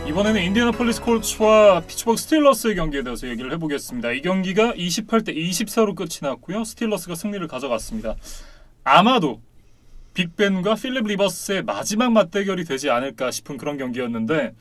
이번에는 인디애나폴리스 콜츠와 피츠버그 스틸러스의 경기에 대해서 얘기를 해보겠습니다. 이 경기가 28대 24로 끝이 났고요. 스틸러스가 승리를 가져갔습니다. 아마도 빅벤과 필립 리버스의 마지막 맞대결이 되지 않을까 싶은 그런 경기였는데,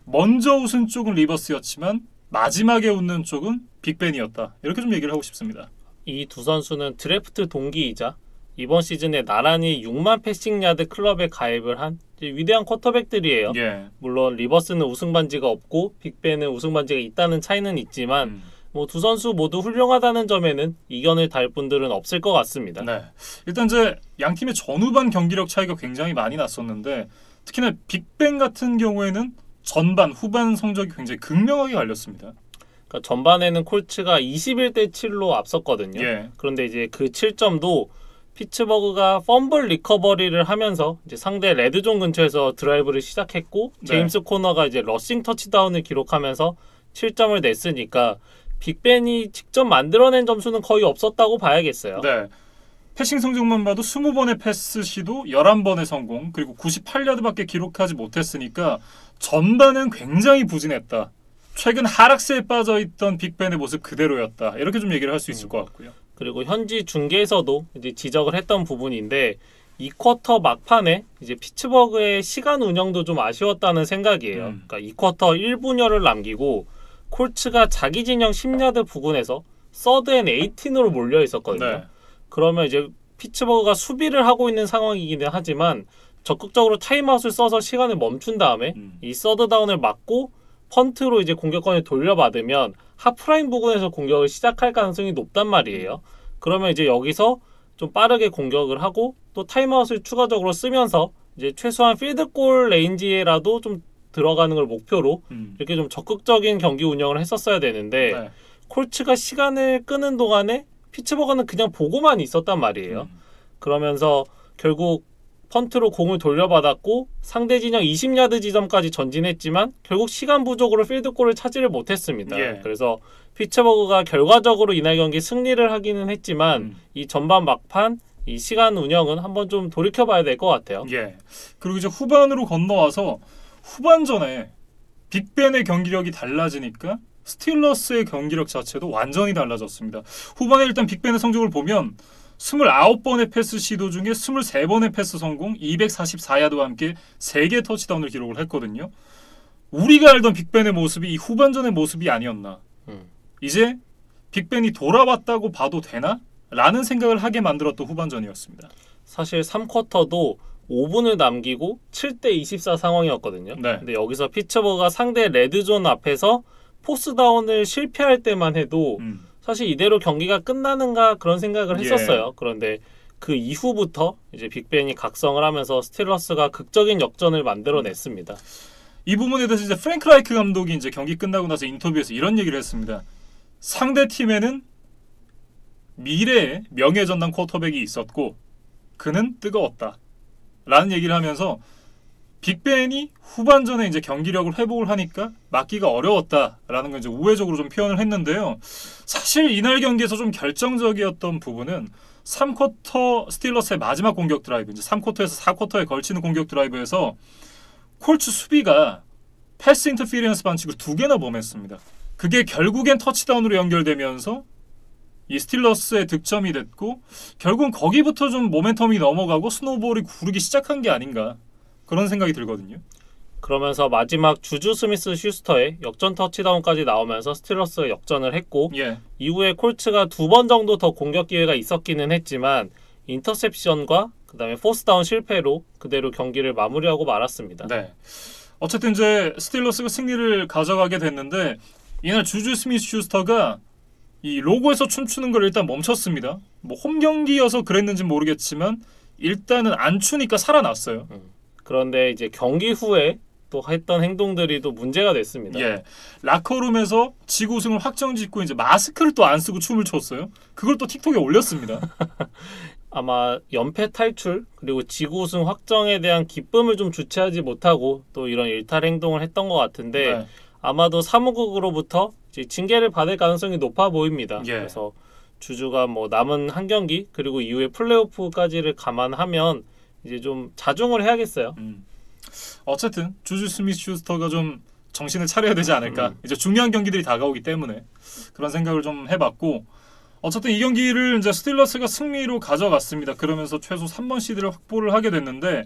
먼저 웃은 쪽은 리버스였지만 마지막에 웃는 쪽은 빅벤이었다. 이렇게 좀 얘기를 하고 싶습니다. 이 두 선수는 드래프트 동기이자 이번 시즌에 나란히 6만 패싱 야드 클럽에 가입을 한 위대한 쿼터백들이에요. 예. 물론 리버스는 우승 반지가 없고 빅벤은 우승 반지가 있다는 차이는 있지만 두 선수 모두 훌륭하다는 점에는 이견을 달 분들은 없을 것 같습니다. 네. 일단 이제 양 팀의 전후반 경기력 차이가 굉장히 많이 났었는데, 특히나 빅벤 같은 경우에는 전반, 후반 성적이 굉장히 극명하게 갈렸습니다. 그러니까 전반에는 콜츠가 21대 7로 앞섰거든요. 예. 그런데 이제 그 7점도 피츠버그가 펌블 리커버리를 하면서 이제 상대 레드존 근처에서 드라이브를 시작했고, 제임스 코너가 이제 러싱 터치다운을 기록하면서 7점을 냈으니까 빅벤이 직접 만들어낸 점수는 거의 없었다고 봐야겠어요. 네. 패싱 성적만 봐도 20번의 패스 시도 11번의 성공, 그리고 98야드밖에 기록하지 못했으니까 전반은 굉장히 부진했다. 최근 하락세에 빠져있던 빅벤의 모습 그대로였다. 이렇게 좀 얘기를 할 수 있을 것 같고요. 그리고 현지 중계에서도 이제 지적을 했던 부분인데, 이 쿼터 막판에 이제 피츠버그의 시간 운영도 좀 아쉬웠다는 생각이에요. 그러니까 이 쿼터 1분여를 남기고 콜츠가 자기 진영 10야드 부근에서 서드 앤 18으로 몰려 있었거든요. 네. 그러면 이제 피츠버그가 수비를 하고 있는 상황이기는 하지만 적극적으로 타임아웃을 써서 시간을 멈춘 다음에 이 서드 다운을 막고 펀트로 이제 공격권을 돌려받으면 하프라인 부근에서 공격을 시작할 가능성이 높단 말이에요. 그러면 이제 여기서 좀 빠르게 공격을 하고 또 타임아웃을 추가적으로 쓰면서 이제 최소한 필드골 레인지에라도 좀 들어가는 걸 목표로 이렇게 좀 적극적인 경기 운영을 했었어야 되는데, 네. 콜츠가 시간을 끄는 동안에 피츠버그는 그냥 보고만 있었단 말이에요. 그러면서 결국 펀트로 공을 돌려받았고 상대 진영 20야드 지점까지 전진했지만 결국 시간 부족으로 필드골을 차지를 못했습니다. 예. 그래서 피츠버그가 결과적으로 이날 경기 승리를 하기는 했지만 이 전반 막판 이 시간 운영은 한번 좀 돌이켜봐야 될 것 같아요. 예. 그리고 이제 후반으로 건너와서 후반전에 빅벤의 경기력이 달라지니까 스틸러스의 경기력 자체도 완전히 달라졌습니다. 후반에 일단 빅벤의 성적을 보면 29번의 패스 시도 중에 23번의 패스 성공, 244야드와 함께 3개의 터치다운을 기록을 했거든요. 우리가 알던 빅벤의 모습이 이 후반전의 모습이 아니었나. 이제 빅벤이 돌아왔다고 봐도 되나? 라는 생각을 하게 만들었던 후반전이었습니다. 사실 3쿼터도 5분을 남기고 7대 24 상황이었거든요. 네. 근데 여기서 피츠버그가 상대 레드존 앞에서 포스다운을 실패할 때만 해도 사실 이대로 경기가 끝나는가 그런 생각을 했었어요. 그런데 그 이후부터 이제 빅벤이 각성을 하면서 스틸러스가 극적인 역전을 만들어냈습니다. 이 부분에 대해서 이제 프랭크 라이크 감독이 이제 경기 끝나고 나서 인터뷰에서 이런 얘기를 했습니다. 상대 팀에는 미래의 명예전당 쿼터백이 있었고 그는 뜨거웠다. 라는 얘기를 하면서 빅벤이 후반전에 이제 경기력을 회복을 하니까 막기가 어려웠다라는 걸 이제 우회적으로 좀 표현을 했는데요. 사실 이날 경기에서 좀 결정적이었던 부분은 3쿼터 스틸러스의 마지막 공격 드라이브, 이제 3쿼터에서 4쿼터에 걸치는 공격 드라이브에서 콜츠 수비가 패스 인터피리언스 반칙을 2개나 범했습니다. 그게 결국엔 터치다운으로 연결되면서 이 스틸러스의 득점이 됐고, 결국은 거기부터 좀 모멘텀이 넘어가고 스노우볼이 구르기 시작한 게 아닌가, 그런 생각이 들거든요. 그러면서 마지막 주주 스미스 슈스터의 역전 터치다운까지 나오면서 스틸러스가 역전을 했고, 이후에 콜츠가 2번 정도 더 공격 기회가 있었기는 했지만 인터셉션과 그 다음에 포스다운 실패로 그대로 경기를 마무리하고 말았습니다. 네. 어쨌든 이제 스틸러스가 승리를 가져가게 됐는데, 이날 주주 스미스 슈스터가 이 로고에서 춤추는 걸 일단 멈췄습니다. 뭐 홈 경기여서 그랬는지 모르겠지만 일단은 안 추니까 살아났어요. 그런데 이제 경기 후에 또 했던 행동들이 또 문제가 됐습니다. 라커룸에서 지구 우승을 확정짓고 이제 마스크를 또 안 쓰고 춤을 췄어요. 그걸 또 틱톡에 올렸습니다. 아마 연패 탈출 그리고 지구 우승 확정에 대한 기쁨을 좀 주체하지 못하고 또 이런 일탈 행동을 했던 것 같은데, 아마도 사무국으로부터 징계를 받을 가능성이 높아 보입니다. 그래서 주주가 뭐 남은 한 경기 그리고 이후에 플레이오프까지를 감안하면 이제 좀 자중을 해야겠어요. 어쨌든 주주 스미스 슈스터가 좀 정신을 차려야 되지 않을까. 이제 중요한 경기들이 다가오기 때문에 그런 생각을 좀 해봤고 어쨌든 이 경기를 이제 스틸러스가 승리로 가져갔습니다. 그러면서 최소 3번 시드를 확보를 하게 됐는데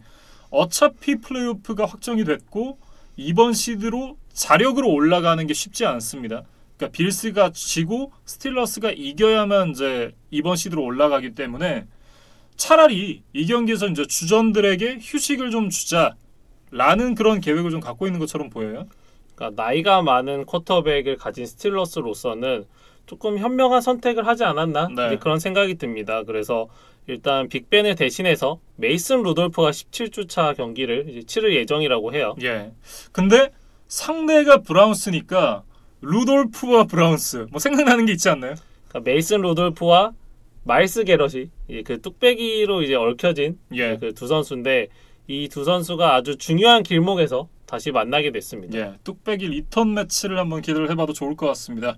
어차피 플레이오프가 확정이 됐고 2번 시드로 자력으로 올라가는 게 쉽지 않습니다. 그러니까 빌스가 지고 스틸러스가 이겨야만 이제 2번 시드로 올라가기 때문에 차라리 이 경기에서 이제 주전들에게 휴식을 좀 주자라는 그런 계획을 좀 갖고 있는 것처럼 보여요. 그러니까 나이가 많은 쿼터백을 가진 스틸러스로서는 조금 현명한 선택을 하지 않았나 네. 이제 그런 생각이 듭니다. 그래서 일단 빅벤을 대신해서 메이슨 루돌프가 17주차 경기를 이제 치를 예정이라고 해요. 예. 근데 상대가 브라운스니까 루돌프와 브라운스 뭐 생각나는 게 있지 않나요? 그러니까 메이슨 루돌프와 마일스 게럿이 그 뚝배기로 이제 얽혀진 예. 그 두 선수인데 이 두 선수가 아주 중요한 길목에서 다시 만나게 됐습니다. 예, 뚝배기 리턴 매치를 한번 기대를 해봐도 좋을 것 같습니다.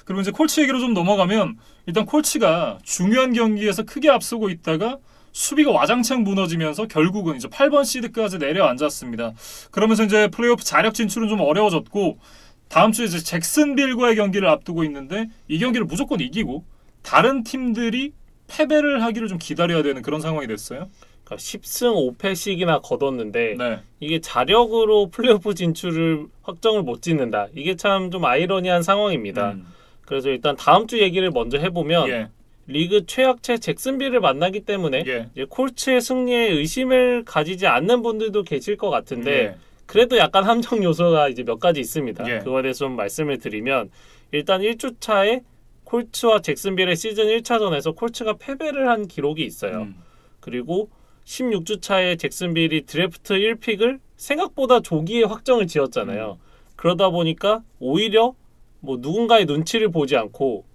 그리고 이제 콜츠 얘기로 좀 넘어가면 일단 콜츠가 중요한 경기에서 크게 앞서고 있다가 수비가 와장창 무너지면서 결국은 이제 8번 시드까지 내려앉았습니다. 그러면서 이제 플레이오프 자력 진출은 좀 어려워졌고 다음 주에 이제 잭슨빌과의 경기를 앞두고 있는데 이 경기를 무조건 이기고 다른 팀들이 패배를 하기를 좀 기다려야 되는 그런 상황이 됐어요. 그러니까 10승 5패씩이나 거뒀는데 네. 이게 자력으로 플레이오프 진출을 확정을 못 짓는다. 이게 참 좀 아이러니한 상황입니다. 그래서 일단 다음 주 얘기를 먼저 해보면 예. 리그 최약체 잭슨빌을 만나기 때문에 예. 이제 콜츠의 승리에 의심을 가지지 않는 분들도 계실 것 같은데 예. 그래도 약간 함정 요소가 이제 몇 가지 있습니다. 예. 그거에 대해서 좀 말씀을 드리면 일단 1주차에 콜츠와 잭슨빌의 시즌 1차전에서 콜츠가 패배를 한 기록이 있어요. 그리고 16주차에 잭슨빌이 드래프트 1픽을 생각보다 조기에 확정을 지었잖아요. 그러다 보니까 오히려 뭐 누군가의 눈치를 보지 않고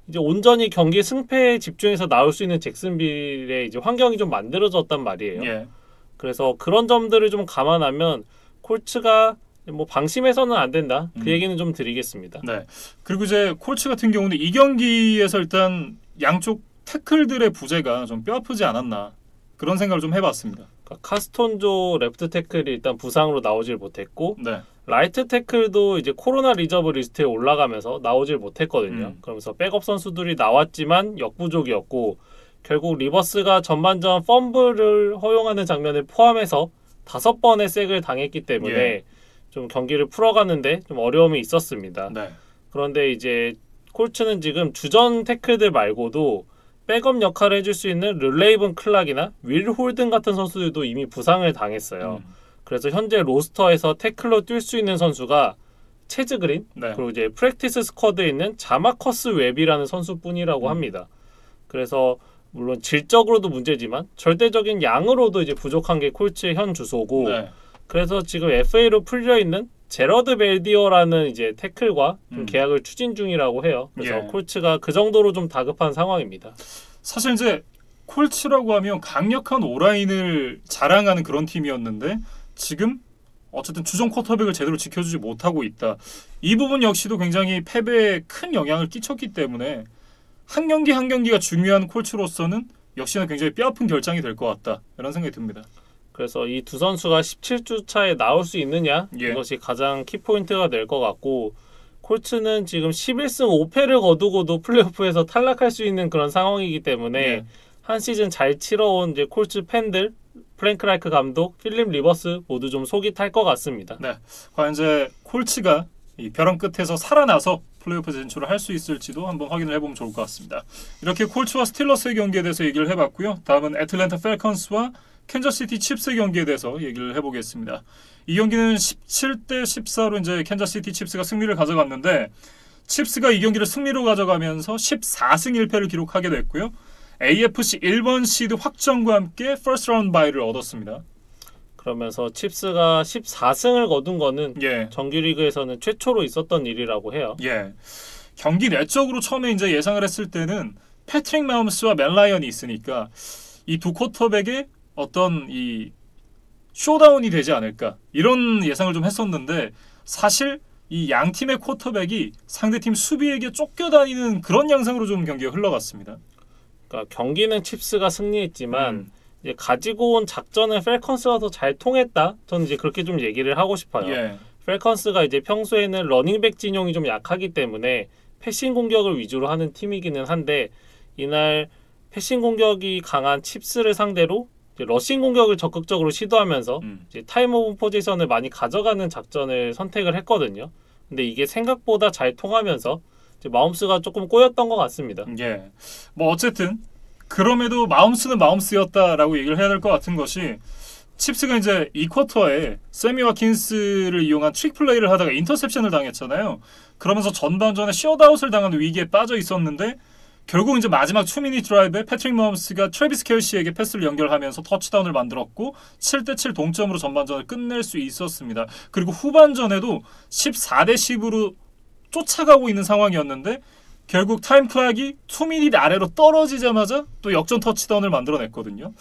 이제 온전히 경기 승패에 집중해서 나올 수 있는 잭슨빌의 이제 환경이 좀 만들어졌단 말이에요. 예. 그래서 그런 점들을 좀 감안하면 콜츠가 뭐 방심해서는 안 된다. 그 얘기는 좀 드리겠습니다. 네. 그리고 이제 콜츠 같은 경우는 이 경기에서 일단 양쪽 태클들의 부재가 좀 뼈아프지 않았나 그런 생각을 좀 해봤습니다. 그러니까 카스톤조 레프트 태클이 일단 부상으로 나오질 못했고 네. 라이트 태클도 이제 코로나 리저브 리스트에 올라가면서 나오질 못했거든요. 그러면서 백업 선수들이 나왔지만 역부족이었고 결국 리버스가 전반전 펌블을 허용하는 장면을 포함해서 5번의 색을 당했기 때문에 예. 좀 경기를 풀어가는데 좀 어려움이 있었습니다. 네. 그런데 이제 콜츠는 지금 주전 태클들 말고도 백업 역할을 해줄 수 있는 르레이븐 클락이나 윌 홀든 같은 선수들도 이미 부상을 당했어요. 그래서 현재 로스터에서 태클로 뛸 수 있는 선수가 체즈 그린 네. 그리고 이제 프랙티스 스쿼드에 있는 자마커스 웹이라는 선수뿐이라고 합니다. 그래서 물론 질적으로도 문제지만 절대적인 양으로도 이제 부족한 게 콜츠의 현 주소고 네. 그래서 지금 FA로 풀려 있는 제러드 벨디어라는 이제 태클과 좀 계약을 추진 중이라고 해요. 그래서 예. 콜츠가 그 정도로 좀 다급한 상황입니다. 사실 이제 콜츠라고 하면 강력한 오라인을 자랑하는 그런 팀이었는데 지금 어쨌든 주전 쿼터백을 제대로 지켜주지 못하고 있다. 이 부분 역시도 굉장히 패배에 큰 영향을 끼쳤기 때문에 한 경기 한 경기가 중요한 콜츠로서는 역시나 굉장히 뼈아픈 결장이 될 것 같다. 이런 생각이 듭니다. 그래서 이 두 선수가 17주 차에 나올 수 있느냐 예. 이것이 가장 키포인트가 될 것 같고 콜츠는 지금 11승 5패를 거두고도 플레이오프에서 탈락할 수 있는 그런 상황이기 때문에 예. 한 시즌 잘 치러온 이제 콜츠 팬들 프랭크 라이크 감독, 필립 리버스 모두 좀 속이 탈 것 같습니다. 네, 과연 이제 콜츠가 이 벼랑 끝에서 살아나서 플레이오프 진출을 할 수 있을지도 한번 확인을 해보면 좋을 것 같습니다. 이렇게 콜츠와 스틸러스의 경기에 대해서 얘기를 해봤고요. 다음은 애틀랜타 펠컨스와 캔자스시티 칩스의 경기에 대해서 얘기를 해보겠습니다. 이 경기는 17대 14로 이제 캔자스시티 칩스가 승리를 가져갔는데 칩스가 이 경기를 승리로 가져가면서 14승 1패를 기록하게 됐고요. AFC 1번 시드 확정과 함께 퍼스트 라운드 바이를 얻었습니다. 그러면서 칩스가 14승을 거둔 거는 예. 정규리그에서는 최초로 있었던 일이라고 해요. 예. 경기 내적으로 처음에 이제 예상을 했을 때는 패트릭 마홈스와 맷 라이언이 있으니까 이 두 쿼터백의 어떤 이 쇼다운이 되지 않을까 이런 예상을 좀 했었는데 사실 이 양 팀의 쿼터백이 상대팀 수비에게 쫓겨다니는 그런 양상으로 좀 경기가 흘러갔습니다. 그러니까 경기는 칩스가 승리했지만 이제 가지고 온 작전은 펠컨스가 더 잘 통했다. 저는 이제 그렇게 좀 얘기를 하고 싶어요. 예. 펠컨스가 이제 평소에는 러닝백 진영이 좀 약하기 때문에 패싱 공격을 위주로 하는 팀이기는 한데 이날 패싱 공격이 강한 칩스를 상대로 이제 러싱 공격을 적극적으로 시도하면서 이제 타임 오브 포지션을 많이 가져가는 작전을 선택을 했거든요. 근데 이게 생각보다 잘 통하면서 이제 마홈스가 조금 꼬였던 것 같습니다. 예. 뭐 어쨌든 그럼에도 마홈스는 마홈스였다라고 얘기를 해야 될 것 같은 것이 칩스가 이제 이 쿼터에 세미 와킨스를 이용한 트릭 플레이를 하다가 인터셉션을 당했잖아요. 그러면서 전반전에 셧아웃을 당하는 위기에 빠져 있었는데 결국 이제 마지막 2미닛 드라이브에 패트릭 마홈스가 트래비스 켈시에게 패스를 연결하면서 터치다운을 만들었고 7대7 동점으로 전반전을 끝낼 수 있었습니다. 그리고 후반전에도 14대10으로 쫓아가고 있는 상황이었는데 결국 타임 클락이 2미닛 아래로 떨어지자마자 또 역전 터치다운을 만들어냈거든요.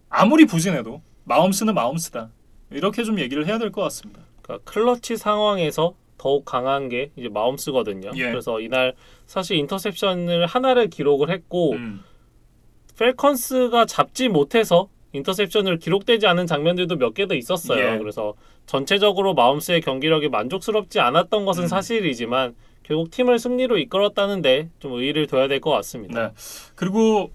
아무리 부진해도 마홈스는 마홈스다. 이렇게 좀 얘기를 해야 될 것 같습니다. 그러니까 클러치 상황에서 더욱 강한 게 이제 마홈스거든요. 예. 그래서 이날 사실 인터셉션을 하나를 기록을 했고 펠컨스가 잡지 못해서 인터셉션을 기록되지 않은 장면들도 몇 개 더 있었어요. 예. 그래서 전체적으로 마홈스의 경기력이 만족스럽지 않았던 것은 사실이지만 결국 팀을 승리로 이끌었다는데 좀 의의를 둬야 될 것 같습니다. 네. 그리고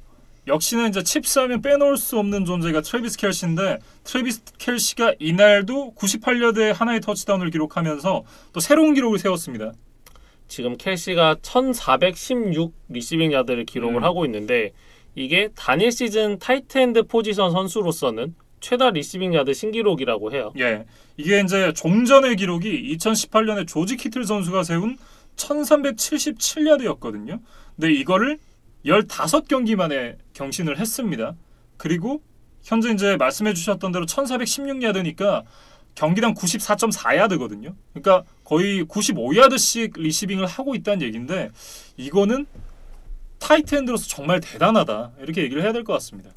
역시나 이제 칩스 하면 빼놓을 수 없는 존재가 트래비스 켈시인데 트래비스 켈시가 이날도 98야드에 하나의 터치다운을 기록하면서 또 새로운 기록을 세웠습니다. 지금 켈시가 1416 리시빙 야드를 기록을 하고 있는데 이게 단일 시즌 타이트엔드 포지션 선수로서는 최다 리시빙 야드 신기록이라고 해요. 예, 이게 이제 종전의 기록이 2018년에 조지 키틀 선수가 세운 1377야드였거든요. 근데 이거를 15경기 만에 경신을 했습니다. 그리고 현재 이제 말씀해 주셨던 대로 1416야드니까 경기당 94.4야드거든요. 그러니까 거의 95야드씩 리시빙을 하고 있다는 얘기인데 이거는 타이트엔드로서 정말 대단하다. 이렇게 얘기를 해야 될 것 같습니다.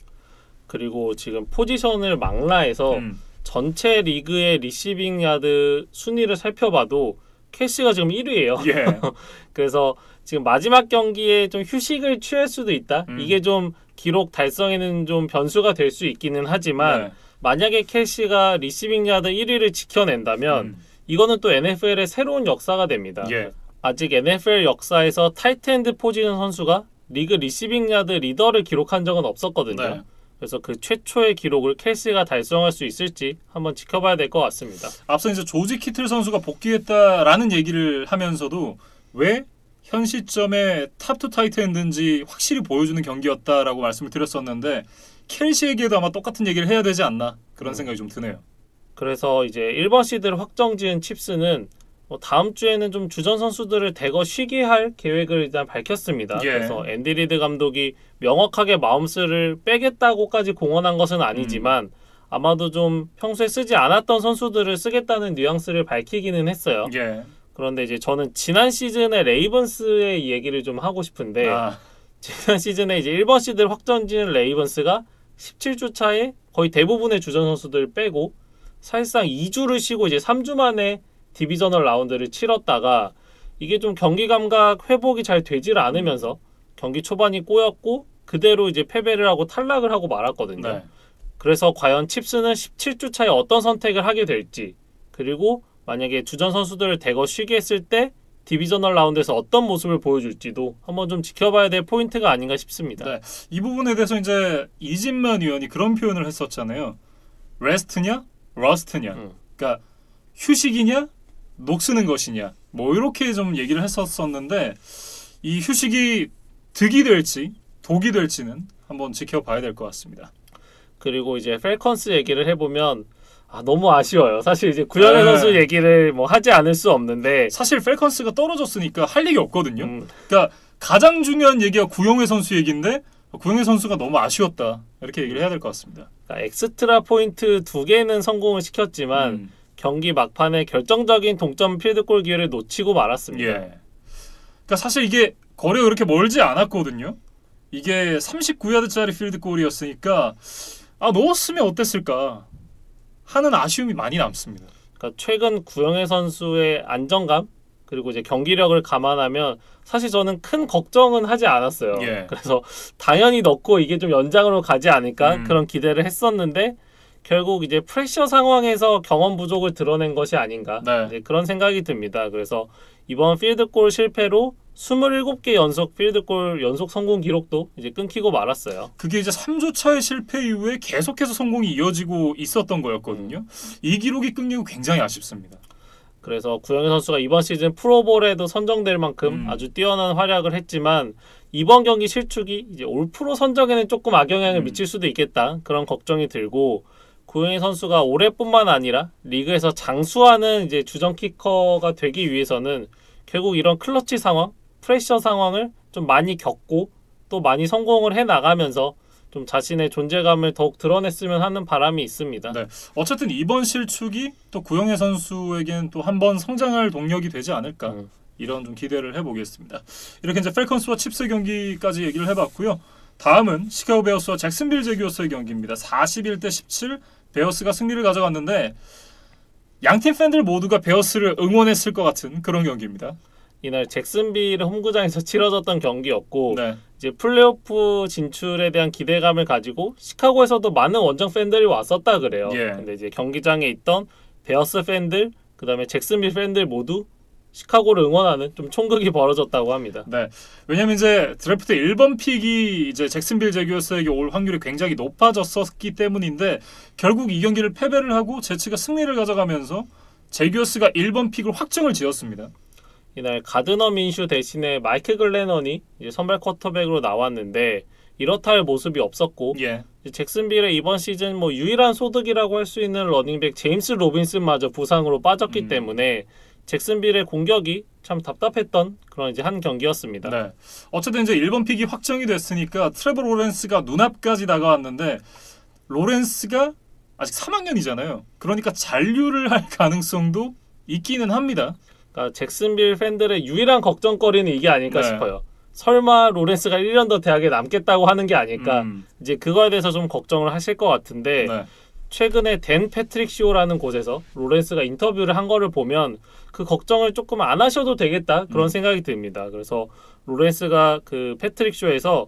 그리고 지금 포지션을 망라해서 전체 리그의 리시빙 야드 순위를 살펴봐도 캐시가 지금 1위예요. 예. 그래서 지금 마지막 경기에 좀 휴식을 취할 수도 있다. 이게 좀 기록 달성에는 좀 변수가 될 수 있기는 하지만 네. 만약에 캐시가 리시빙 야드 1위를 지켜낸다면 이거는 또 NFL의 새로운 역사가 됩니다. 예. 아직 NFL 역사에서 타이트엔드 포지션 선수가 리그 리시빙 야드 리더를 기록한 적은 없었거든요. 네. 그래서 그 최초의 기록을 켈시가 달성할 수 있을지 한번 지켜봐야 될 것 같습니다. 앞서 이제 조지 키틀 선수가 복귀했다라는 얘기를 하면서도 왜 현 시점에 탑2 타이트엔드인지 확실히 보여주는 경기였다라고 말씀을 드렸었는데 켈시에게도 아마 똑같은 얘기를 해야 되지 않나 그런 생각이 좀 드네요. 그래서 이제 1번 시드를 확정지은 칩스는 다음 주에는 좀 주전 선수들을 대거 쉬게 할 계획을 일단 밝혔습니다. 예. 그래서 앤디 리드 감독이 명확하게 마홈스를 빼겠다고까지 공언한 것은 아니지만 아마도 좀 평소에 쓰지 않았던 선수들을 쓰겠다는 뉘앙스를 밝히기는 했어요. 예. 그런데 이제 저는 지난 시즌의 레이븐스의 얘기를 좀 하고 싶은데 지난 시즌에 이제 1번 시드를 확정지은 레이븐스가 17주 차에 거의 대부분의 주전 선수들을 빼고 사실상 2주를 쉬고 이제 3주 만에 디비저널 라운드를 치렀다가 이게 좀 경기 감각 회복이 잘 되질 않으면서 경기 초반이 꼬였고 그대로 이제 패배를 하고 탈락을 하고 말았거든요. 네. 그래서 과연 칩스는 17주 차에 어떤 선택을 하게 될지 그리고 만약에 주전 선수들을 대거 쉬게 했을 때 디비저널 라운드에서 어떤 모습을 보여줄지도 한번 좀 지켜봐야 될 포인트가 아닌가 싶습니다. 네. 이 부분에 대해서 이제 이진만 위원이 그런 표현을 했었잖아요. 레스트냐, 러스트냐. 그러니까 휴식이냐, 녹쓰는 것이냐. 뭐 이렇게 좀 얘기를 했었었는데 이 휴식이 득이 될지 독이 될지는 한번 지켜봐야 될 것 같습니다. 그리고 이제 펠컨스 얘기를 해보면 너무 아쉬워요. 사실 이제 구현의 선수 얘기를 뭐 하지 않을 수 없는데 사실 펠컨스가 떨어졌으니까 할 얘기 없거든요. 그러니까 가장 중요한 얘기가 구영회 선수 얘기인데 구영회 선수가 너무 아쉬웠다. 이렇게 얘기를 해야 될 것 같습니다. 그러니까 엑스트라 포인트 2개는 성공을 시켰지만 경기 막판에 결정적인 동점 필드골 기회를 놓치고 말았습니다. 예. 그러니까 사실 이게 거리가 그렇게 멀지 않았거든요. 이게 39야드짜리 필드골이었으니까 넣었으면 어땠을까 하는 아쉬움이 많이 남습니다. 그러니까 최근 구영애 선수의 안정감 그리고 이제 경기력을 감안하면 사실 저는 큰 걱정은 하지 않았어요. 예. 그래서 당연히 넣고 이게 좀 연장으로 가지 않을까 그런 기대를 했었는데 결국 이제 프레셔 상황에서 경험 부족을 드러낸 것이 아닌가 네. 이제 그런 생각이 듭니다. 그래서 이번 필드골 실패로 27개 연속 필드골 연속 성공 기록도 이제 끊기고 말았어요. 그게 이제 3주차의 실패 이후에 계속해서 성공이 이어지고 있었던 거였거든요. 이 기록이 끊기고 굉장히 아쉽습니다. 그래서 구영애 선수가 이번 시즌 프로볼에도 선정될 만큼 아주 뛰어난 활약을 했지만 이번 경기 실축이 이제 올 프로 선정에는 조금 악영향을 미칠 수도 있겠다 그런 걱정이 들고 구영애 선수가 올해뿐만 아니라 리그에서 장수하는 이제 주전 키커가 되기 위해서는 결국 이런 클러치 상황, 프레셔 상황을 좀 많이 겪고 또 많이 성공을 해 나가면서 좀 자신의 존재감을 더욱 드러냈으면 하는 바람이 있습니다. 네. 어쨌든 이번 실축이 또 구영애 선수에겐 또 한 번 성장할 동력이 되지 않을까 이런 좀 기대를 해보겠습니다. 이렇게 이제 펠컨스와 칩스 경기까지 얘기를 해봤고요. 다음은 시카고 베어스와 잭슨빌 제규어스의 경기입니다. 41대 17 베어스가 승리를 가져갔는데 양팀 팬들 모두가 베어스를 응원했을 것 같은 그런 경기입니다. 이날 잭슨빌 홈구장에서 치러졌던 경기였고 네. 이제 플레이오프 진출에 대한 기대감을 가지고 시카고에서도 많은 원정 팬들이 왔었다 그래요. 예. 근데 이제 경기장에 있던 베어스 팬들, 그다음에 잭슨빌 팬들 모두 시카고를 응원하는 좀 총극이 벌어졌다고 합니다. 네. 왜냐면 이제 드래프트 1번 픽이 이제 잭슨빌 제규어스에게 올 확률이 굉장히 높아졌었기 때문인데 결국 이 경기를 패배를 하고 제츠가 승리를 가져가면서 제규어스가 1번 픽을 확정을 지었습니다. 이날 가드너 민슈 대신에 마이크 글래넌이 이제 선발 쿼터백으로 나왔는데 이렇다 할 모습이 없었고 예. 잭슨빌의 이번 시즌 뭐 유일한 소득이라고 할 수 있는 러닝백 제임스 로빈슨마저 부상으로 빠졌기 때문에 잭슨빌의 공격이 참 답답했던 그런 이제 한 경기였습니다. 네. 어쨌든 이제 1번 픽이 확정이 됐으니까 트레버 로렌스가 눈앞까지 다가왔는데 로렌스가 아직 3학년이잖아요. 그러니까 잔류를 할 가능성도 있기는 합니다. 그러니까 잭슨빌 팬들의 유일한 걱정거리는 이게 아닐까 네. 싶어요. 설마 로렌스가 1년 더 대학에 남겠다고 하는 게 아닐까. 이제 그거에 대해서 좀 걱정을 하실 것 같은데 네. 최근에 댄 패트릭 쇼라는 곳에서 로렌스가 인터뷰를 한 거를 보면 그 걱정을 조금 안 하셔도 되겠다 그런 생각이 듭니다. 그래서 로렌스가 그 패트릭 쇼에서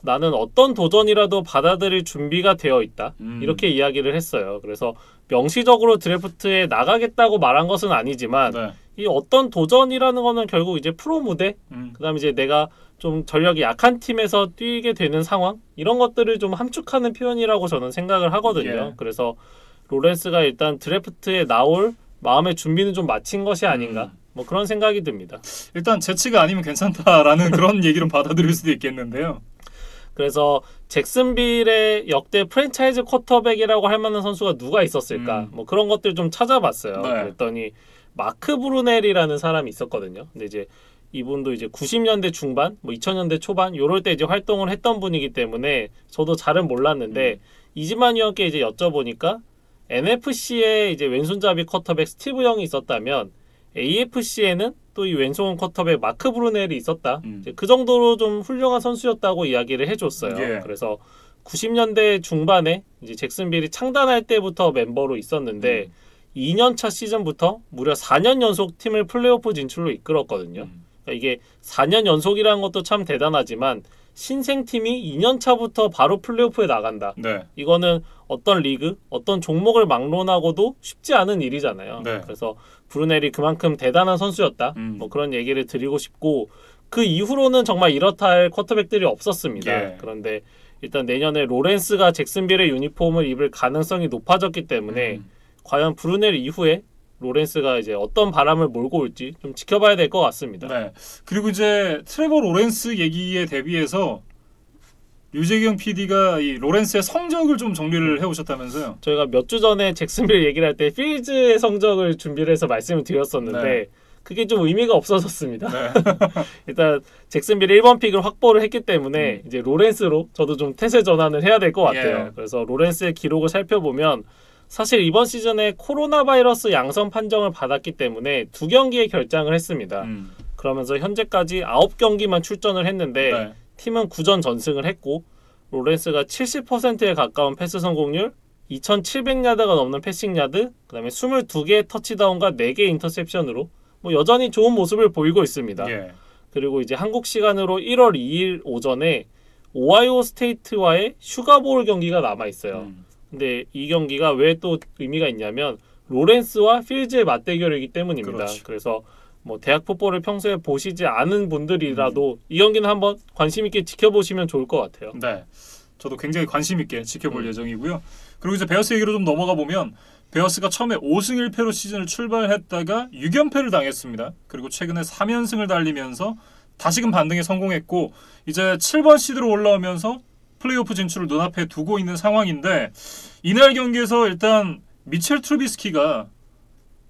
나는 어떤 도전이라도 받아들일 준비가 되어 있다 이렇게 이야기를 했어요. 그래서 명시적으로 드래프트에 나가겠다고 말한 것은 아니지만 네. 이 어떤 도전이라는 거는 결국 이제 프로 무대 그다음에 이제 내가 좀 전력이 약한 팀에서 뛰게 되는 상황 이런 것들을 좀 함축하는 표현이라고 저는 생각을 하거든요. 예. 그래서 로렌스가 일단 드래프트에 나올 마음의 준비는 좀 마친 것이 아닌가 뭐 그런 생각이 듭니다. 일단 제치가 아니면 괜찮다라는 그런 얘기로 받아들일 수도 있겠는데요. 그래서 잭슨빌의 역대 프랜차이즈 쿼터백이라고 할 만한 선수가 누가 있었을까 뭐 그런 것들 좀 찾아봤어요. 네. 그랬더니 마크 브루넬이라는 사람이 있었거든요. 근데 이제 이분도 이제 90년대 중반, 뭐 2000년대 초반 요럴 때 이제 활동을 했던 분이기 때문에 저도 잘은 몰랐는데 이지만 위원께 이제 여쭤보니까 NFC에 이제 왼손잡이 쿼터백 스티브 영이 있었다면 AFC에는 또 이 왼손 쿼터백 마크 브루넬이 있었다. 이제 그 정도로 좀 훌륭한 선수였다고 이야기를 해줬어요. 예. 그래서 90년대 중반에 이제 잭슨빌이 창단할 때부터 멤버로 있었는데 2년차 시즌부터 무려 4년 연속 팀을 플레이오프 진출로 이끌었거든요. 그러니까 이게 4년 연속이라는 것도 참 대단하지만 신생팀이 2년차부터 바로 플레이오프에 나간다. 네. 이거는 어떤 리그, 어떤 종목을 막론하고도 쉽지 않은 일이잖아요. 네. 그래서 브루넬이 그만큼 대단한 선수였다. 뭐 그런 얘기를 드리고 싶고 그 이후로는 정말 이렇다 할 쿼터백들이 없었습니다. 예. 그런데 일단 내년에 로렌스가 잭슨빌의 유니폼을 입을 가능성이 높아졌기 때문에 과연 브루넬 이후에 로렌스가 이제 어떤 바람을 몰고 올지 좀 지켜봐야 될 것 같습니다. 네. 그리고 이제 트레버 로렌스 얘기에 대비해서 유재경 PD가 이 로렌스의 성적을 좀 정리를 해오셨다면서요? 저희가 몇 주 전에 잭슨빌 얘기를 할 때 필즈의 성적을 준비를 해서 말씀을 드렸었는데 네. 그게 좀 의미가 없어졌습니다. 네. 일단 잭슨빌이 1번 픽을 확보를 했기 때문에 이제 로렌스로 저도 좀 태세 전환을 해야 될 것 같아요. 예. 그래서 로렌스의 기록을 살펴보면 사실 이번 시즌에 코로나 바이러스 양성 판정을 받았기 때문에 2경기에 결장을 했습니다. 그러면서 현재까지 9경기만 출전을 했는데 네. 팀은 9전 전승을 했고 로렌스가 70%에 가까운 패스 성공률, 2,700야드가 넘는 패싱 야드, 그다음에 22개의 터치다운과 4개의 인터셉션으로 뭐 여전히 좋은 모습을 보이고 있습니다. 예. 그리고 이제 한국 시간으로 1월 2일 오전에 오하이오 스테이트와의 슈가볼 경기가 남아 있어요. 근데 이 경기가 왜 또 의미가 있냐면 로렌스와 필즈의 맞대결이기 때문입니다. 그렇지. 그래서 뭐 대학 풋볼을 평소에 보시지 않은 분들이라도 이 경기는 한번 관심 있게 지켜보시면 좋을 것 같아요. 네, 저도 굉장히 관심 있게 지켜볼 예정이고요. 그리고 이제 베어스 얘기로 좀 넘어가 보면 베어스가 처음에 5승 1패로 시즌을 출발했다가 6연패를 당했습니다. 그리고 최근에 3연승을 달리면서 다시금 반등에 성공했고 이제 7번 시드로 올라오면서 플레이오프 진출을 눈앞에 두고 있는 상황인데 이날 경기에서 일단 미첼 트루비스키가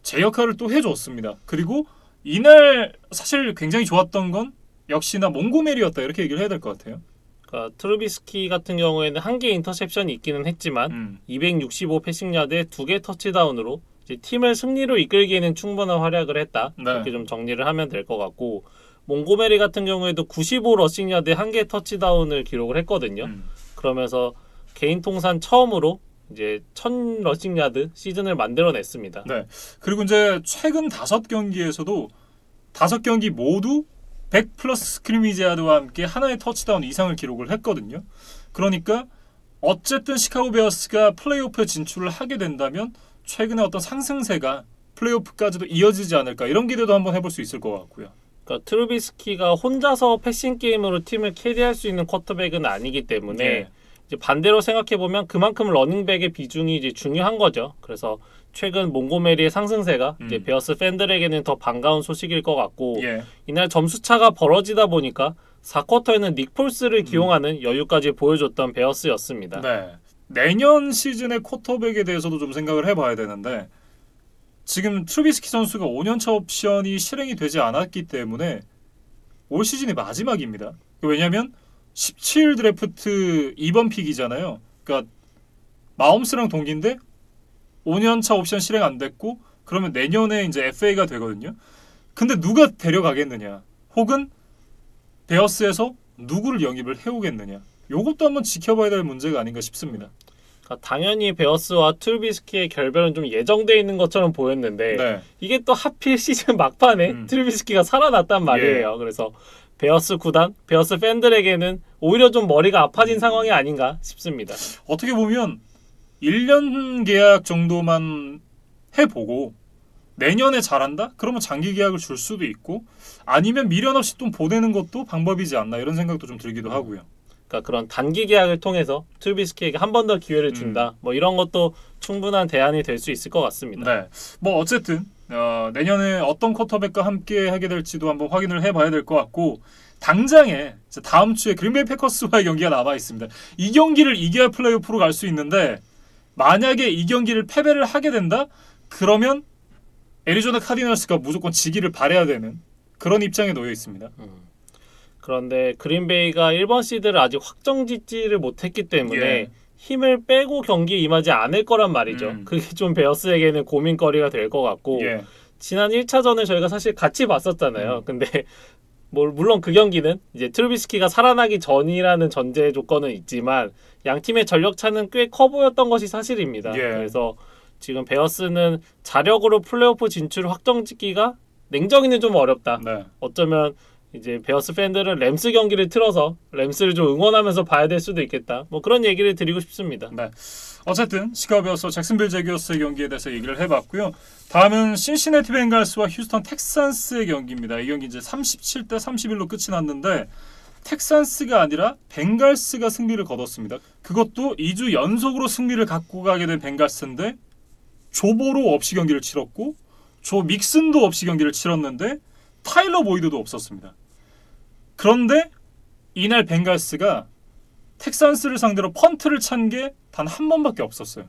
제 역할을 또 해줬습니다. 그리고 이날 사실 굉장히 좋았던 건 역시나 몽고메리였다 이렇게 얘기를 해야 될 것 같아요. 그러니까 트루비스키 같은 경우에는 한 개 인터셉션이 있기는 했지만 265 패싱야드에 2개 터치다운으로 이제 팀을 승리로 이끌기에는 충분한 활약을 했다. 네. 이렇게 좀 정리를 하면 될 것 같고 몽고메리 같은 경우에도 95 러싱야드에 1개 터치다운을 기록을 했거든요. 그러면서 개인 통산 처음으로 이제 1000 러싱야드 시즌을 만들어냈습니다. 네. 그리고 이제 최근 5경기에서도 5경기 모두 100 플러스 스크리미지 야드와 함께 하나의 터치다운 이상을 기록을 했거든요. 그러니까 어쨌든 시카고 베어스가 플레이오프에 진출을 하게 된다면 최근에 어떤 상승세가 플레이오프까지도 이어지지 않을까 이런 기대도 한번 해볼 수 있을 것 같고요. 그러니까 트루비스키가 혼자서 패싱 게임으로 팀을 캐리할 수 있는 쿼터백은 아니기 때문에 네. 이제 반대로 생각해 보면 그만큼 러닝백의 비중이 이제 중요한 거죠. 그래서 최근 몽고메리의 상승세가 이제 베어스 팬들에게는 더 반가운 소식일 것 같고 예. 이날 점수 차가 벌어지다 보니까 4쿼터에는 닉 폴스를 기용하는 여유까지 보여줬던 베어스였습니다. 네. 내년 시즌의 쿼터백에 대해서도 좀 생각을 해봐야 되는데 지금 트루비스키 선수가 5년차 옵션이 실행이 되지 않았기 때문에 올 시즌이 마지막입니다. 왜냐하면 17 드래프트 2번 픽이잖아요. 그러니까 마홈스랑 동기인데 5년차 옵션 실행 안 됐고 그러면 내년에 이제 FA가 되거든요. 근데 누가 데려가겠느냐? 혹은 베어스에서 누구를 영입을 해오겠느냐? 요것도 한번 지켜봐야 될 문제가 아닌가 싶습니다. 그러니까 당연히 베어스와 트루비스키의 결별은 좀 예정돼 있는 것처럼 보였는데 네. 이게 또 하필 시즌 막판에 트루비스키가 살아났단 말이에요. 그래서 베어스 구단, 베어스 팬들에게는 오히려 좀 머리가 아파진 상황이 아닌가 싶습니다. 어떻게 보면 1년 계약 정도만 해보고 내년에 잘한다? 그러면 장기 계약을 줄 수도 있고 아니면 미련 없이 또 보내는 것도 방법이지 않나 이런 생각도 좀 들기도 하고요. 그러니까 그런 단기 계약을 통해서 트루비스키에게 한 번 더 기회를 준다. 뭐 이런 것도 충분한 대안이 될 수 있을 것 같습니다. 네, 뭐 어쨌든 내년에 어떤 쿼터백과 함께 하게 될지도 한번 확인을 해봐야 될 것 같고 당장에 다음 주에 그린베이 패커스와의 경기가 남아 있습니다. 이 경기를 이겨야 플레이오프로 갈 수 있는데 만약에 이 경기를 패배를 하게 된다? 그러면 애리조나 카디널스가 무조건 지기를 바라야 되는 그런 입장에 놓여 있습니다. 그런데 그린베이가 1번 시드를 아직 확정짓지를 못했기 때문에 예. 힘을 빼고 경기에 임하지 않을 거란 말이죠. 그게 좀 베어스에게는 고민거리가 될 것 같고 예. 지난 1차전을 저희가 사실 같이 봤었잖아요. 근데 뭐 물론 그 경기는 이제 트루비스키가 살아나기 전이라는 전제 조건은 있지만 양 팀의 전력 차는 꽤 커 보였던 것이 사실입니다. 예. 그래서 지금 베어스는 자력으로 플레이오프 진출 확정짓기가 냉정히는 좀 어렵다. 네. 어쩌면 이제 베어스 팬들은 램스 경기를 틀어서 램스를 좀 응원하면서 봐야 될 수도 있겠다. 뭐 그런 얘기를 드리고 싶습니다. 네. 어쨌든 시카고 베어스와 잭슨빌 제기어스의 경기에 대해서 얘기를 해봤고요. 다음은 신시내티 벵갈스와 휴스턴 텍산스의 경기입니다. 이 경기 이제 37대 31로 끝이 났는데 텍산스가 아니라 벵갈스가 승리를 거뒀습니다. 그것도 2주 연속으로 승리를 갖고 가게 된 벵갈스인데 조보로 없이 경기를 치렀고 조 믹슨도 없이 경기를 치렀는데 타일러 보이드도 없었습니다. 그런데 이날 벵갈스가 텍산스를 상대로 펀트를 찬 게 단 한 번밖에 없었어요.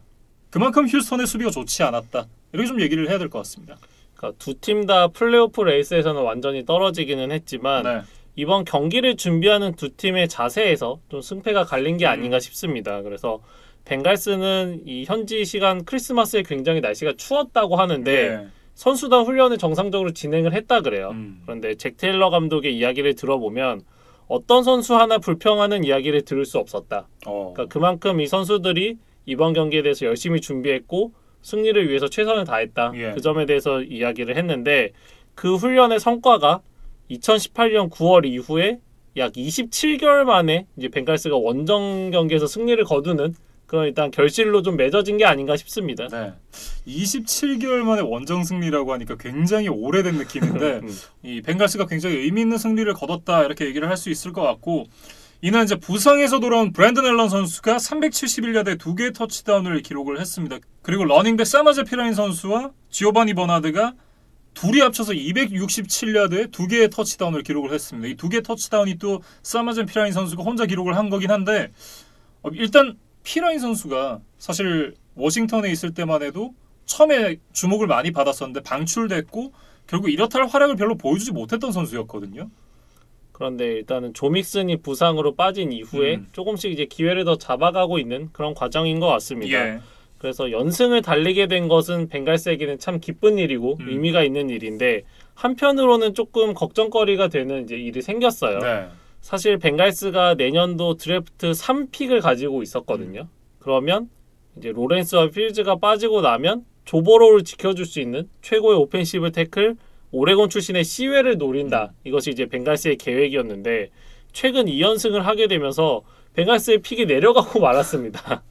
그만큼 휴스턴의 수비가 좋지 않았다. 이렇게 좀 얘기를 해야 될 것 같습니다. 그러니까 두 팀 다 플레이오프 레이스에서는 완전히 떨어지기는 했지만 네. 이번 경기를 준비하는 두 팀의 자세에서 좀 승패가 갈린 게 아닌가 싶습니다. 그래서 벵갈스는 이 현지 시간 크리스마스에 굉장히 날씨가 추웠다고 하는데 네. 선수단 훈련을 정상적으로 진행을 했다 그래요. 그런데 잭 테일러 감독의 이야기를 들어보면 어떤 선수 하나 불평하는 이야기를 들을 수 없었다. 그러니까 그만큼 이 선수들이 이번 경기에 대해서 열심히 준비했고 승리를 위해서 최선을 다했다. 예. 그 점에 대해서 이야기를 했는데 그 훈련의 성과가 2018년 9월 이후에 약 27개월 만에 이제 벵갈스가 원정 경기에서 승리를 거두는 그런 일단 결실로 좀 맺어진 게 아닌가 싶습니다. 네. 27개월 만에 원정 승리라고 하니까 굉장히 오래된 느낌인데 이 벵갈스가 굉장히 의미 있는 승리를 거뒀다 이렇게 얘기를 할 수 있을 것 같고 이날 이제 부상에서 돌아온 브랜든 앨런 선수가 371야드 2개의 터치다운을 기록을 했습니다. 그리고 러닝백 사마제 피라인 선수와 지오바니 버나드가 둘이 합쳐서 267야드에 2개의 터치다운을 기록을 했습니다. 이 2개의 터치다운이 또 사마제 피라인 선수가 혼자 기록을 한 거긴 한데 일단 피라인 선수가 사실 워싱턴에 있을 때만 해도 처음에 주목을 많이 받았었는데 방출됐고 결국 이렇다 할 활약을 별로 보여주지 못했던 선수였거든요. 그런데 일단은 조 믹슨이 부상으로 빠진 이후에 조금씩 이제 기회를 더 잡아가고 있는 그런 과정인 것 같습니다. 예. 그래서 연승을 달리게 된 것은 벵갈스에게는 참 기쁜 일이고 의미가 있는 일인데 한편으로는 조금 걱정거리가 되는 이제 일이 생겼어요. 네. 사실 벵갈스가 내년도 드래프트 3픽을 가지고 있었거든요. 그러면 이제 로렌스와 필즈가 빠지고 나면 조버로우를 지켜줄 수 있는 최고의 오펜시브 태클 오레곤 출신의 시웨를 노린다. 이것이 이제 벵갈스의 계획이었는데 최근 2연승을 하게 되면서 벵갈스의 픽이 내려가고 말았습니다.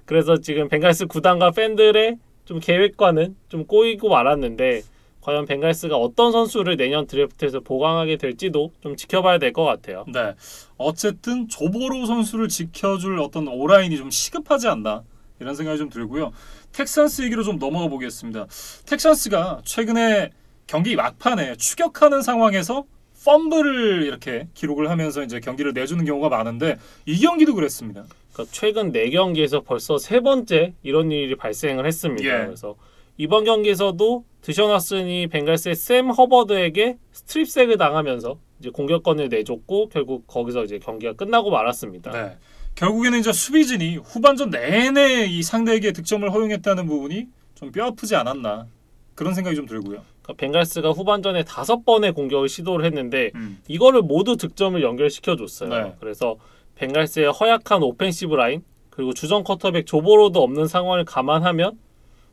그래서 지금 벵갈스 구단과 팬들의 좀 계획과는 좀 꼬이고 말았는데 과연 벵갈스가 어떤 선수를 내년 드래프트에서 보강하게 될지도 좀 지켜봐야 될 것 같아요. 네. 어쨌든 조보로 선수를 지켜줄 어떤 오라인이 좀 시급하지 않나 이런 생각이 좀 들고요. 텍산스 얘기로 좀 넘어가 보겠습니다. 텍산스가 최근에 경기 막판에 추격하는 상황에서 펌블을 이렇게 기록을 하면서 이제 경기를 내주는 경우가 많은데 이 경기도 그랬습니다. 그러니까 최근 4경기에서 벌써 3번째 이런 일이 발생을 했습니다. 예. 그래서 이번 경기에서도 드션 왓슨이 벵갈스의 샘 허버드에게 스트립색을 당하면서 이제 공격권을 내줬고 결국 거기서 이제 경기가 끝나고 말았습니다. 네. 결국에는 이제 수비진이 후반전 내내 이 상대에게 득점을 허용했다는 부분이 좀 뼈아프지 않았나 그런 생각이 좀 들고요. 그러니까 벵갈스가 후반전에 5번의 공격을 시도를 했는데 이거를 모두 득점을 연결시켜줬어요. 네. 그래서 벵갈스의 허약한 오펜시브 라인 그리고 주전 쿼터백 조보로도 없는 상황을 감안하면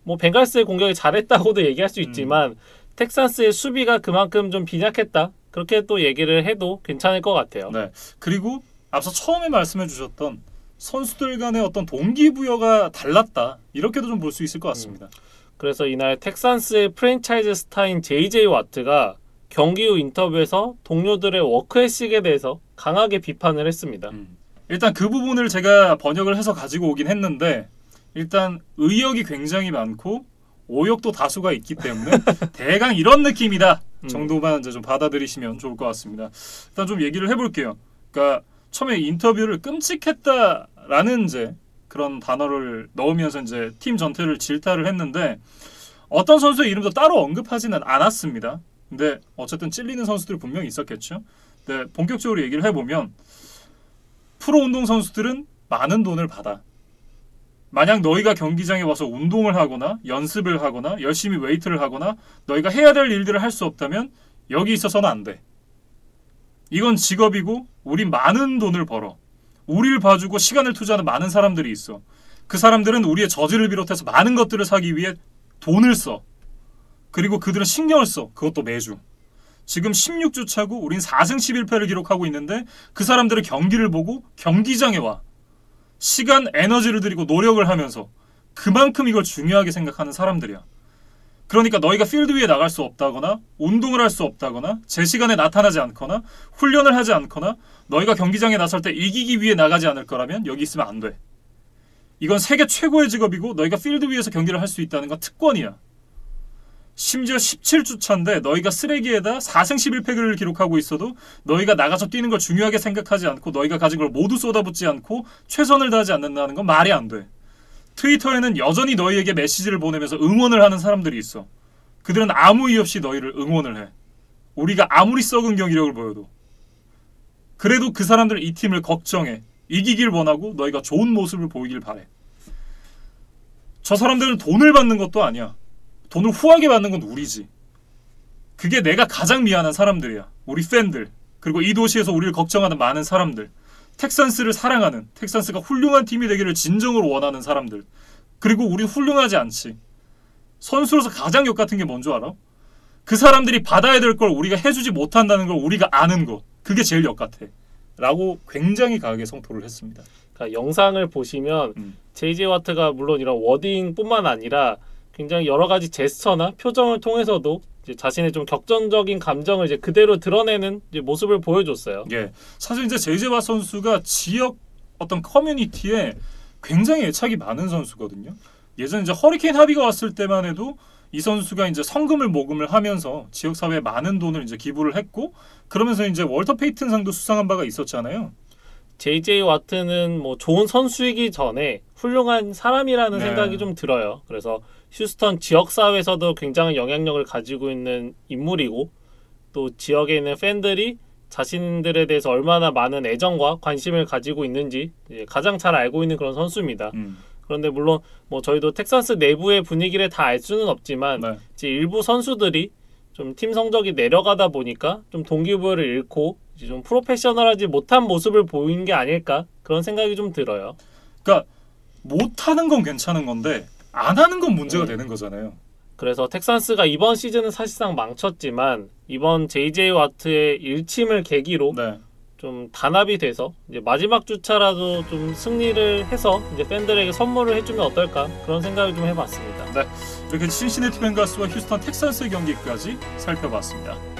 뭐 벵갈스의 공격이 잘했다고도 얘기할 수 있지만 텍사스의 수비가 그만큼 좀 빈약했다. 그렇게 또 얘기를 해도 괜찮을 것 같아요. 네. 그리고 앞서 처음에 말씀해 주셨던 선수들 간의 어떤 동기부여가 달랐다. 이렇게도 좀 볼 수 있을 것 같습니다. 그래서 이날 텍산스의 프랜차이즈 스타인 JJ 와트가 경기 후 인터뷰에서 동료들의 워크에식에 대해서 강하게 비판을 했습니다. 일단 그 부분을 제가 번역을 해서 가지고 오긴 했는데 일단 의역이 굉장히 많고 오역도 다수가 있기 때문에 대강 이런 느낌이다 정도만 이제 좀 받아들이시면 좋을 것 같습니다. 일단 좀 얘기를 해볼게요. 그러니까 처음에 인터뷰를 끔찍했다라는 이제 그런 단어를 넣으면서 이제 팀 전체를 질타를 했는데 어떤 선수의 이름도 따로 언급하지는 않았습니다. 근데 어쨌든 찔리는 선수들이 분명히 있었겠죠. 근데 본격적으로 얘기를 해보면 프로 운동 선수들은 많은 돈을 받아. 만약 너희가 경기장에 와서 운동을 하거나 연습을 하거나 열심히 웨이트를 하거나 너희가 해야 될 일들을 할 수 없다면 여기 있어서는 안 돼. 이건 직업이고 우린 많은 돈을 벌어. 우리를 봐주고 시간을 투자하는 많은 사람들이 있어. 그 사람들은 우리의 저지를 비롯해서 많은 것들을 사기 위해 돈을 써. 그리고 그들은 신경을 써. 그것도 매주. 지금 16주 차고 우린 4승 11패를 기록하고 있는데 그 사람들은 경기를 보고 경기장에 와. 시간, 에너지를 들이고 노력을 하면서 그만큼 이걸 중요하게 생각하는 사람들이야. 그러니까 너희가 필드 위에 나갈 수 없다거나 운동을 할 수 없다거나 제 시간에 나타나지 않거나 훈련을 하지 않거나 너희가 경기장에 나설 때 이기기 위해 나가지 않을 거라면 여기 있으면 안 돼. 이건 세계 최고의 직업이고 너희가 필드 위에서 경기를 할 수 있다는 건 특권이야. 심지어 17주 차인데 너희가 쓰레기에다 4승 11패를 기록하고 있어도 너희가 나가서 뛰는 걸 중요하게 생각하지 않고 너희가 가진 걸 모두 쏟아붓지 않고 최선을 다하지 않는다는 건 말이 안 돼. 트위터에는 여전히 너희에게 메시지를 보내면서 응원을 하는 사람들이 있어. 그들은 아무 이유 없이 너희를 응원을 해. 우리가 아무리 썩은 경기력을 보여도. 그래도 그 사람들 이 팀을 걱정해. 이기길 원하고 너희가 좋은 모습을 보이길 바래. 저 사람들은 돈을 받는 것도 아니야. 돈을 후하게 받는 건 우리지. 그게 내가 가장 미안한 사람들이야. 우리 팬들. 그리고 이 도시에서 우리를 걱정하는 많은 사람들. 텍산스를 사랑하는, 텍산스가 훌륭한 팀이 되기를 진정으로 원하는 사람들. 그리고 우리 훌륭하지 않지. 선수로서 가장 역 같은 게 뭔지 알아? 그 사람들이 받아야 될 걸 우리가 해주지 못한다는 걸 우리가 아는 거. 그게 제일 역 같아. 라고 굉장히 강하게 성토를 했습니다. 그러니까 영상을 보시면 JJ 와트가 물론 이런 워딩뿐만 아니라 굉장히 여러 가지 제스처나 표정을 통해서도 이제 자신의 좀 격정적인 감정을 이제 그대로 드러내는 이제 모습을 보여줬어요. 예, 사실 이제 JJ 와트 선수가 지역 어떤 커뮤니티에 굉장히 애착이 많은 선수거든요. 예전 이제 허리케인 하비가 왔을 때만 해도 이 선수가 이제 성금을 모금을 하면서 지역 사회에 많은 돈을 이제 기부를 했고 그러면서 이제 월터 페이튼상도 수상한 바가 있었잖아요. JJ 와트는 뭐 좋은 선수이기 전에 훌륭한 사람이라는 네. 생각이 좀 들어요. 그래서 휴스턴 지역 사회에서도 굉장한 영향력을 가지고 있는 인물이고 또 지역에 있는 팬들이 자신들에 대해서 얼마나 많은 애정과 관심을 가지고 있는지 가장 잘 알고 있는 그런 선수입니다. 그런데 물론 뭐 저희도 텍사스 내부의 분위기를 다 알 수는 없지만 네. 이제 일부 선수들이 좀 팀 성적이 내려가다 보니까 좀 동기부여를 잃고 이제 좀 프로페셔널하지 못한 모습을 보인 게 아닐까 그런 생각이 좀 들어요. 그러니까 못하는 건 괜찮은 건데 안 하는 건 문제가 되는 거잖아요. 그래서 텍사스가 이번 시즌은 사실상 망쳤지만 이번 JJ 와트의 일침을 계기로 네. 좀 단합이 돼서 이제 마지막 주차라도 좀 승리를 해서 이제 팬들에게 선물을 해주면 어떨까 그런 생각을 좀 해봤습니다. 이렇게 신시내티 벤거스와 휴스턴 텍사스의 경기까지 살펴봤습니다.